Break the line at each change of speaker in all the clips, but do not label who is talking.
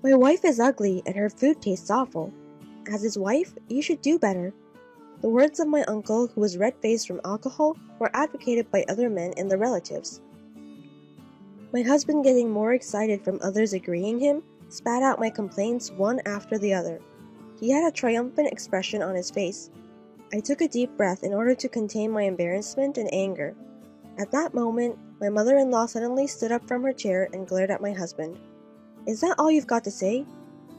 My wife is ugly and her food tastes awful. As his wife, you should do better. The words of my uncle, who was red-faced from alcohol, were advocated by other men and their relatives. My husband, getting more excited from others agreeing him, spat out my complaints one after the other. He had a triumphant expression on his face. I took a deep breath in order to contain my embarrassment and anger. At that moment, my mother-in-law suddenly stood up from her chair and glared at my husband. "Is that all you've got to say?"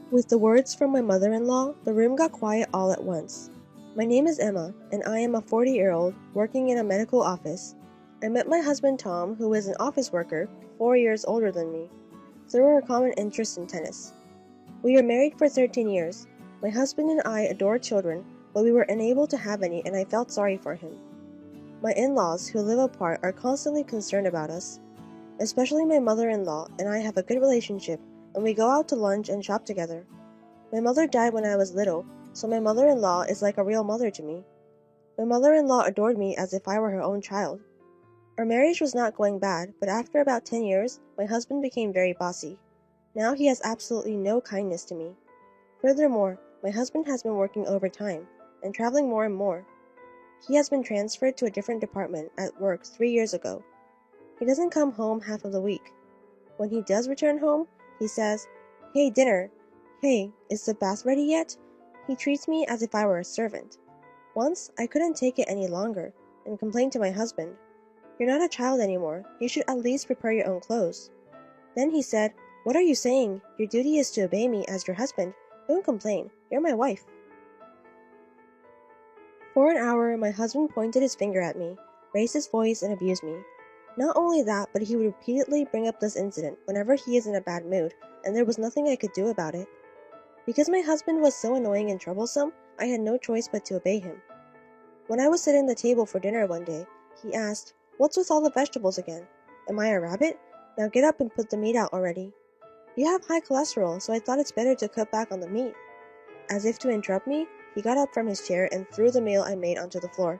With the words from my mother-in-law, the room got quiet all at once. My name is Emma, and I am a 40-year-old working in a medical office. I met my husband Tom, who is an office worker, 4 years older than me, through our common interest in tennis. We are married for 13 years. My husband and I adore children, but we were unable to have any, and I felt sorry for him. My in-laws, who live apart, are constantly concerned about us. Especially my mother-in-law and I have a good relationship, and we go out to lunch and shop together. My mother died when I was little, so my mother-in-law is like a real mother to me. My mother-in-law adored me as if I were her own child. Our marriage was not going bad, but after about 10 years, my husband became very bossy. Now he has absolutely no kindness to me. Furthermore, my husband has been working overtime and traveling more and more. He has been transferred to a different department at work 3 years ago. He doesn't come home half of the week. When he does return home, he says, "Hey, dinner. Hey, is the bath ready yet?" He treats me as if I were a servant. Once, I couldn't take it any longer and complained to my husband. "You're not a child anymore. You should at least prepare your own clothes." Then he said, "What are you saying? Your duty is to obey me as your husband. Don't complain. You're my wife." For an hour, my husband pointed his finger at me, raised his voice, and abused me. Not only that, but he would repeatedly bring up this incident whenever he is in a bad mood, and there was nothing I could do about it. Because my husband was so annoying and troublesome, I had no choice but to obey him. When I was sitting at the table for dinner one day, he asked, "What's with all the vegetables again? Am I a rabbit? Now get up and put the meat out already." "You have high cholesterol, so I thought it's better to cut back on the meat." As if to interrupt me, he got up from his chair and threw the meal I made onto the floor.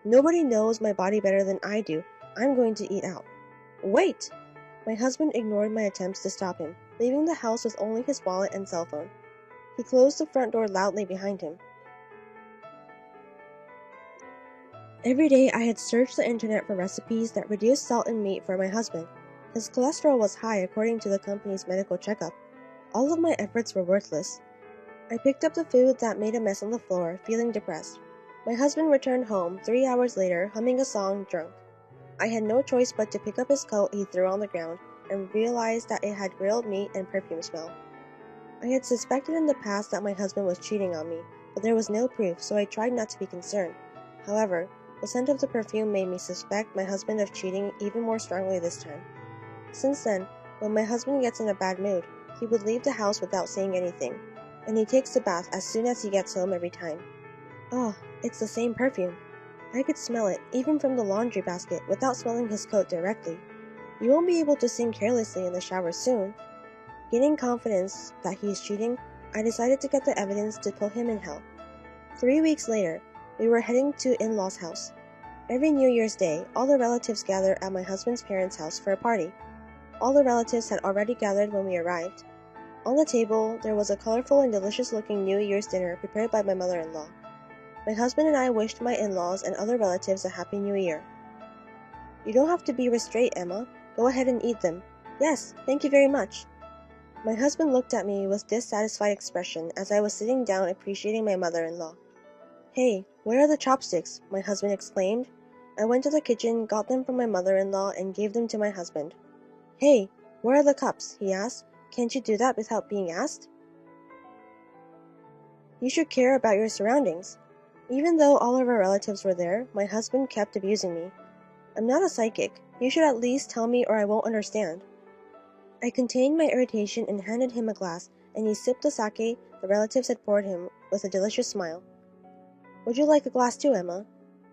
"Nobody knows my body better than I do. I'm going to eat out." "Wait!" My husband ignored my attempts to stop him, leaving the house with only his wallet and cell phone. He closed the front door loudly behind him. Every day I had searched the internet for recipes that reduced salt in meat for my husband. His cholesterol was high according to the company's medical checkup. All of my efforts were worthless. I picked up the food that made a mess on the floor, feeling depressed. My husband returned home 3 hours later, humming a song, drunk. I had no choice but to pick up his coat he threw on the ground and realized that it had grilled meat and perfume smell. I had suspected in the past that my husband was cheating on me, but there was no proof, so I tried not to be concerned. However, the scent of the perfume made me suspect my husband of cheating even more strongly this time. Since then, when my husband gets in a bad mood, he would leave the house without saying anything, and he takes a bath as soon as he gets home every time. Oh, it's the same perfume. I could smell it, even from the laundry basket, without smelling his coat directly. You won't be able to sing carelessly in the shower soon. Gaining confidence that he is cheating, I decided to get the evidence to put him in hell. 3 weeks later, we were heading to in-laws' house. Every New Year's Day, all the relatives gather at my husband's parents' house for a party. All the relatives had already gathered when we arrived. On the table, there was a colorful and delicious-looking New Year's dinner prepared by my mother-in-law. My husband and I wished my in-laws and other relatives a Happy New Year. "You don't have to be restrained, Emma. Go ahead and eat them." "Yes, thank you very much." My husband looked at me with dissatisfied expression as I was sitting down appreciating my mother-in-law. "Hey, where are the chopsticks?" my husband exclaimed. I went to the kitchen, got them from my mother-in-law, and gave them to my husband. "Hey, where are the cups?" he asked. "Can't you do that without being asked? You should care about your surroundings." Even though all of our relatives were there, my husband kept abusing me. "I'm not a psychic. You should at least tell me or I won't understand." I contained my irritation and handed him a glass, and he sipped the sake the relatives had poured him with a delicious smile. "Would you like a glass too, Emma?"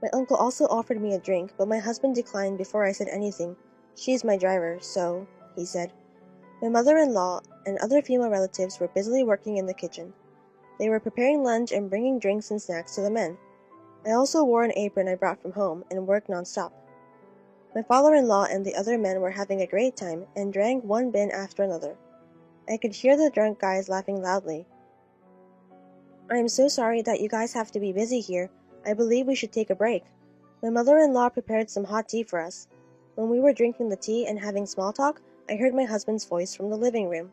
My uncle also offered me a drink, but my husband declined before I said anything. "She's my driver, so," he said. My mother-in-law and other female relatives were busily working in the kitchen. They were preparing lunch and bringing drinks and snacks to the men. I also wore an apron I brought from home and worked non-stop. My father-in-law and the other men were having a great time and drank one bin after another. I could hear the drunk guys laughing loudly. "I am so sorry that you guys have to be busy here. I believe we should take a break." My mother-in-law prepared some hot tea for us. When we were drinking the tea and having small talk, I heard my husband's voice from the living room.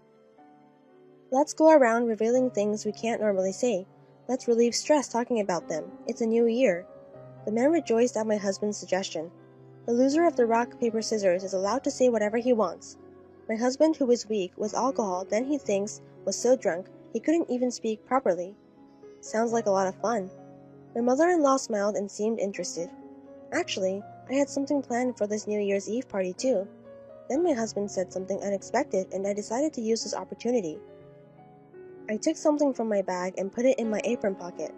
"Let's go around revealing things we can't normally say. Let's relieve stress talking about them. It's a new year." The men rejoiced at my husband's suggestion. The loser of the rock, paper, scissors is allowed to say whatever he wants. My husband, who is weak with alcohol, then he thinks was so drunk he couldn't even speak properly. Sounds like a lot of fun. My mother-in-law smiled and seemed interested. Actually, I had something planned for this New Year's Eve party too. Then my husband said something unexpected and I decided to use this opportunity. I took something from my bag and put it in my apron pocket.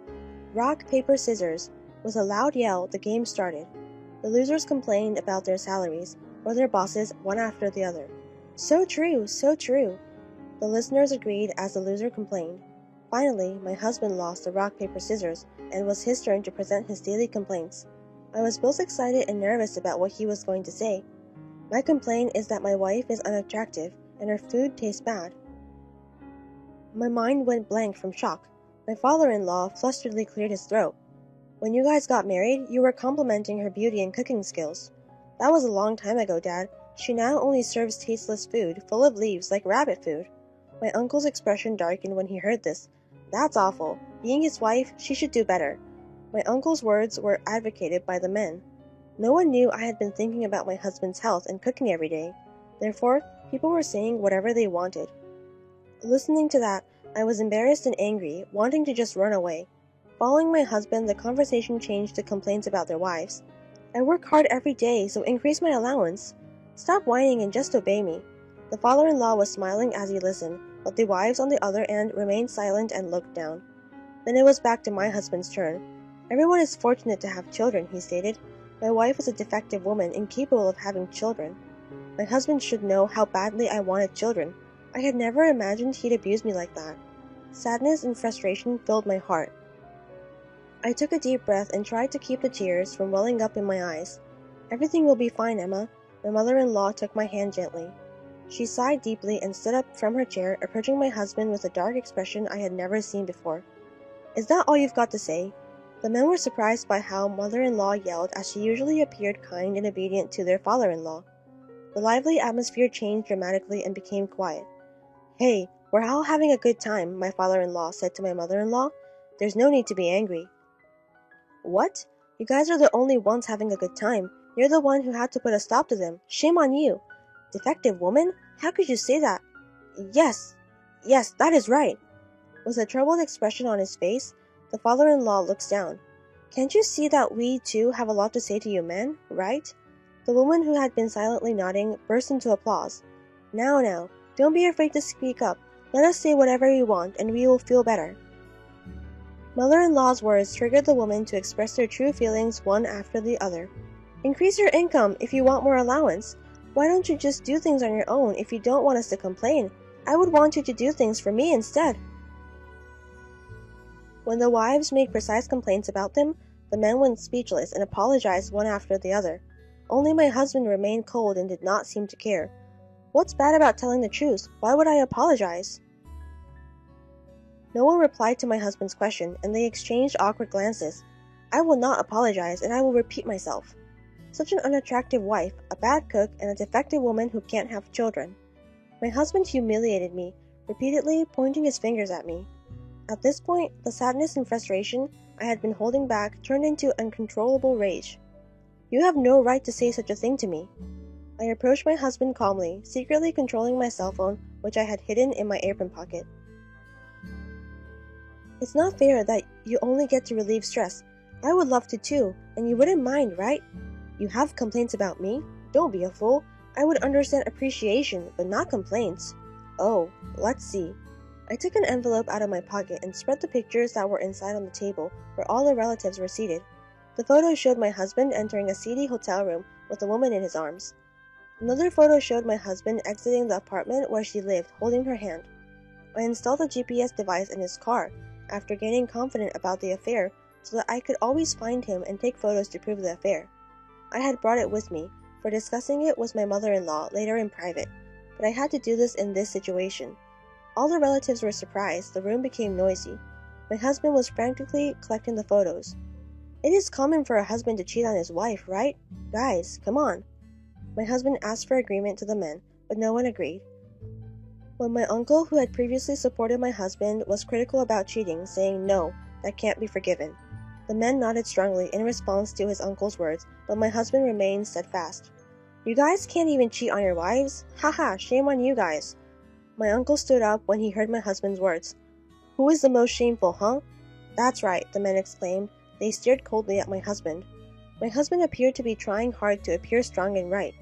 Rock, paper, scissors. With a loud yell, the game started. The losers complained about their salaries, or their bosses, one after the other. "So true, so true." The listeners agreed as the loser complained. Finally, my husband lost the rock, paper, scissors, and it was his turn to present his daily complaints. I was both excited and nervous about what he was going to say. My complaint is that my wife is unattractive, and her food tastes bad. My mind went blank from shock. My father-in-law flusteredly cleared his throat. "When you guys got married, you were complimenting her beauty and cooking skills." "That was a long time ago, Dad. She now only serves tasteless food, full of leaves like rabbit food." My uncle's expression darkened when he heard this. "That's awful. Being his wife, she should do better." My uncle's words were advocated by the men. No one knew I had been thinking about my husband's health and cooking every day. Therefore, people were saying whatever they wanted. Listening to that, I was embarrassed and angry, wanting to just run away. Following my husband, the conversation changed to complaints about their wives. "I work hard every day, so increase my allowance. Stop whining and just obey me." The father-in-law was smiling as he listened, but the wives on the other end remained silent and looked down. Then it was back to my husband's turn. "Everyone is fortunate to have children," he stated. "My wife is a defective woman, incapable of having children. My husband should know how badly I wanted children. I had never imagined he'd abuse me like that." Sadness and frustration filled my heart. I took a deep breath and tried to keep the tears from welling up in my eyes. "Everything will be fine, Emma." My mother-in-law took my hand gently. She sighed deeply and stood up from her chair, approaching my husband with a dark expression I had never seen before. "Is that all you've got to say?" The men were surprised by how mother-in-law yelled, as she usually appeared kind and obedient to their father-in-law. The lively atmosphere changed dramatically and became quiet. "Hey, we're all having a good time," my father-in-law said to my mother-in-law. "There's no need to be angry." "What? You guys are the only ones having a good time. You're the one who had to put a stop to them. Shame on you." "Defective woman? How could you say that?" Yes, that is right." With a troubled expression on his face, the father-in-law looks down. "Can't you see that we, too, have a lot to say to you men, right?" The woman, who had been silently nodding, burst into applause. Now, don't be afraid to speak up. Let us say whatever we want, and we will feel better." Mother-in-law's words triggered the women to express their true feelings one after the other. "Increase your income if you want more allowance. Why don't you just do things on your own if you don't want us to complain? I would want you to do things for me instead." When the wives made precise complaints about them, the men went speechless and apologized one after the other. Only my husband remained cold and did not seem to care. "What's bad about telling the truth? Why would I apologize?" No one replied to my husband's question, and they exchanged awkward glances. "I will not apologize, and I will repeat myself. Such an unattractive wife, a bad cook, and a defective woman who can't have children." My husband humiliated me, repeatedly pointing his fingers at me. At this point, the sadness and frustration I had been holding back turned into uncontrollable rage. "You have no right to say such a thing to me." I approached my husband calmly, secretly controlling my cell phone, which I had hidden in my apron pocket. "It's not fair that you only get to relieve stress. I would love to too, and you wouldn't mind, right? You have complaints about me? Don't be a fool. I would understand appreciation, but not complaints." "Oh, let's see." I took an envelope out of my pocket and spread the pictures that were inside on the table where all the relatives were seated. The photo showed my husband entering a seedy hotel room with a woman in his arms. Another photo showed my husband exiting the apartment where she lived, holding her hand. I installed a GPS device in his car after gaining confidence about the affair so that I could always find him and take photos to prove the affair. I had brought it with me for discussing it with my mother-in-law later in private, but I had to do this in this situation. All the relatives were surprised. The room became noisy. My husband was frantically collecting the photos. It is common for a husband to cheat on his wife, right? Guys, come on. My husband asked for agreement to the men, but no one agreed. When my uncle, who had previously supported my husband, was critical about cheating, saying no, that can't be forgiven. The men nodded strongly in response to his uncle's words, but my husband remained steadfast. You guys can't even cheat on your wives? Haha, shame on you guys. My uncle stood up when he heard my husband's words. Who is the most shameful, huh? That's right, the men exclaimed. They stared coldly at my husband. My husband appeared to be trying hard to appear strong and right.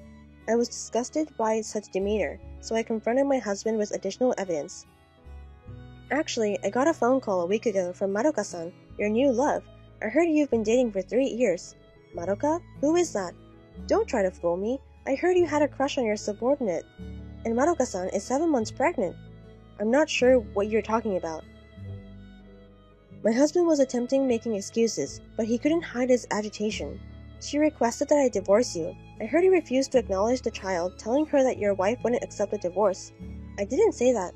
I was disgusted by such demeanor, so I confronted my husband with additional evidence. Actually, I got a phone call a week ago from Madoka-san, your new love. I heard you've been dating for 3 years. Madoka? Who is that? Don't try to fool me. I heard you had a crush on your subordinate, and Madoka-san is 7 months pregnant. I'm not sure what you're talking about. My husband was attempting making excuses, but he couldn't hide his agitation. She requested that I divorce you. I heard you refused to acknowledge the child, telling her that your wife wouldn't accept a divorce. I didn't say that.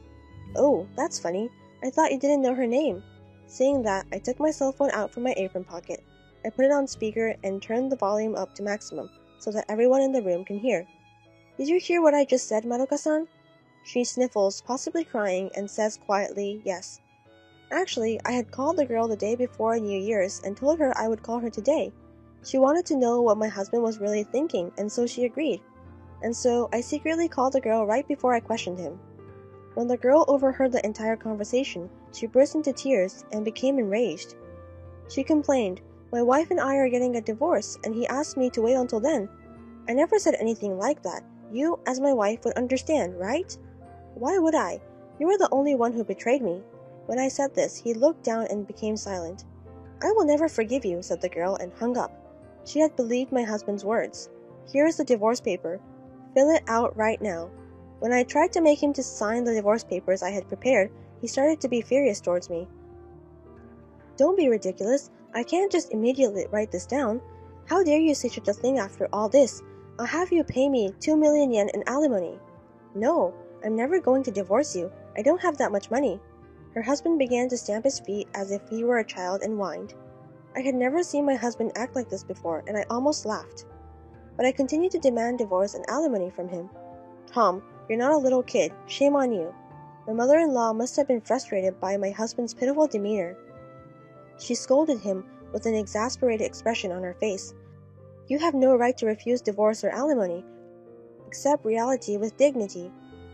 Oh, that's funny. I thought you didn't know her name. Saying that, I took my cell phone out from my apron pocket. I put it on speaker and turned the volume up to maximum, so that everyone in the room can hear. Did you hear what I just said, Madoka-san? She sniffles, possibly crying, and says quietly, yes. Actually, I had called the girl the day before New Year's and told her I would call her today. She wanted to know what my husband was really thinking, and so she agreed. And so, I secretly called the girl right before I questioned him. When the girl overheard the entire conversation, she burst into tears and became enraged. She complained, my wife and I are getting a divorce, and he asked me to wait until then. I never said anything like that. You, as my wife, would understand, right? Why would I? You were the only one who betrayed me. When I said this, he looked down and became silent. I will never forgive you, said the girl, and hung up. She had believed my husband's words. Here is the divorce paper. Fill it out right now. When I tried to make him to sign the divorce papers I had prepared, he started to be furious towards me. Don't be ridiculous. I can't just immediately write this down. How dare you say such a thing after all this? I'll have you pay me 2 million yen in alimony. No, I'm never going to divorce you. I don't have that much money. Her husband began to stamp his feet as if he were a child and whined. I had never seen my husband act like this before, and I almost laughed. But I continued to demand divorce and alimony from him. Tom, you're not a little kid. Shame on you. My mother-in-law must have been frustrated by my husband's pitiful demeanor. She scolded him with an exasperated expression on her face. You have no right to refuse divorce or alimony. Accept reality with dignity.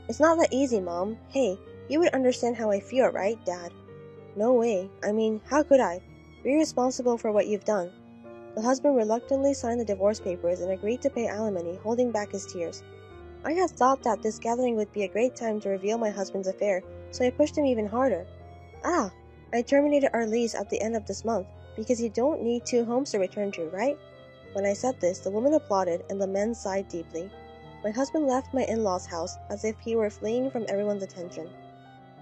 It's not that easy, Mom. Hey, you would understand how I feel, right, Dad? No way. I mean, how could I? Be responsible for what you've done. The husband reluctantly signed the divorce papers and agreed to pay alimony, holding back his tears. I had thought that this gathering would be a great time to reveal my husband's affair, so I pushed him even harder. I terminated our lease at the end of this month, because you don't need 2 homes to return to, right? When I said this, the woman applauded, and the men sighed deeply. My husband left my in-laws' house as if he were fleeing from everyone's attention.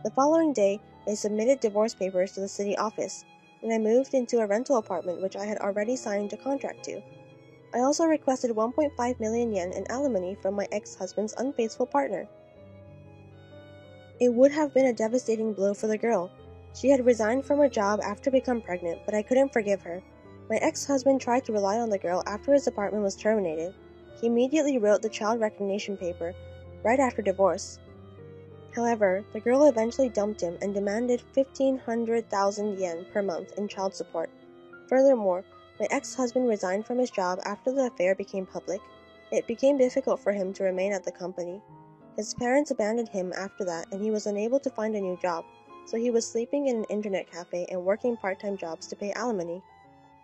The following day, I submitted divorce papers to the city office, and I moved into a rental apartment which I had already signed a contract to. I also requested 1.5 million yen in alimony from my ex-husband's unfaithful partner. It would have been a devastating blow for the girl. She had resigned from her job after becoming pregnant, but I couldn't forgive her. My ex-husband tried to rely on the girl after his apartment was terminated. He immediately wrote the child recognition paper right after divorce. However, the girl eventually dumped him and demanded 1,500,000 yen per month in child support. Furthermore, my ex-husband resigned from his job after the affair became public. It became difficult for him to remain at the company. His parents abandoned him after that, and he was unable to find a new job, so he was sleeping in an internet cafe and working part-time jobs to pay alimony.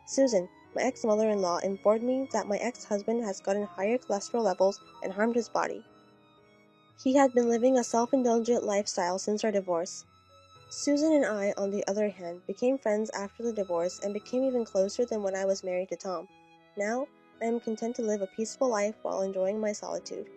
Susan, my ex-mother-in-law, informed me that my ex-husband has gotten higher cholesterol levels and harmed his body. He had been living a self-indulgent lifestyle since our divorce. Susan and I, on the other hand, became friends after the divorce and became even closer than when I was married to Tom. Now, I am content to live a peaceful life while enjoying my solitude.